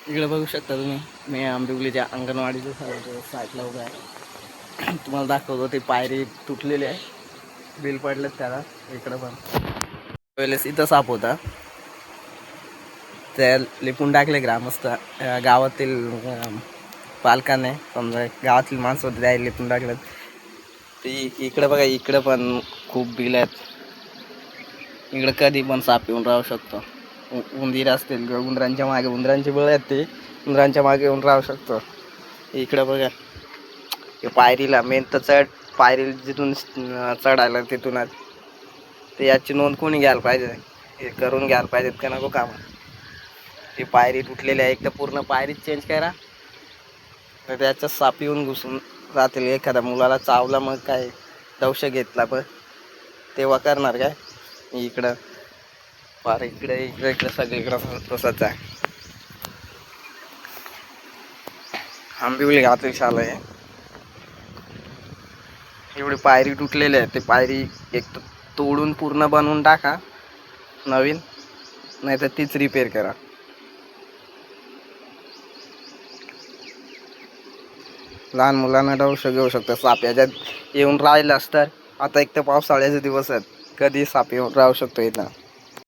इकडे बघू शकता तुम्ही, मी आंबिवलीच्या अंगणवाडीच्या साईडला उभा आहे. तुम्हाला दाखवतो ते पायरी तुटलेली आहे, बिल पडलेत त्याला. इकडं पण पहिलेच इथं साप होता, त्या लिपून टाकले ग्रामस्थ गावातील पालकाने. समजा गावातील माणसं होते त्या लिपून टाकलेत. ते इकडं बघा, इकडं पण खूप बिल आहेत. इकडं कधी पण साप येऊन राहू शकतो. उंदीर असतील किंवा उंदरांच्या मागे, उंदरांची बळ आहेत ते, उंदरांच्या मागे येऊन राहू शकतो. इकडं बघा, पायरीला मेन तर पायरी जिथून चढायला तिथूनच, ते याची नोंद कोणी घ्यायला पाहिजे, हे करून घ्यायला पाहिजेत का नको काम. ती पायरी तुटलेली आहे, एक तर पूर्ण पायरी चेंज करा, तर त्याच्यात साप येऊन घुसून राहतील. एखाद्या मुलाला चावला, मग काय दंश घेतला, पण तेव्हा करणार काय. इकडं फार इकडे इकडे इकडे सगळीकडं तसंच आहे. आंबिवली गावातील शाळा आहे. एवढी पायरी तुटलेली आहे, ते पायरी एक तर तोडून पूर्ण बनवून टाका नवीन, नाही तर तीच रिपेअर करा. लहान मुलांना दंश घेऊ शकतं साप याच्यात येऊन राहिलाच तर. आता एक तर पावसाळ्याचे दिवस आहेत, कधी साप येऊन राहू शकतो इथं.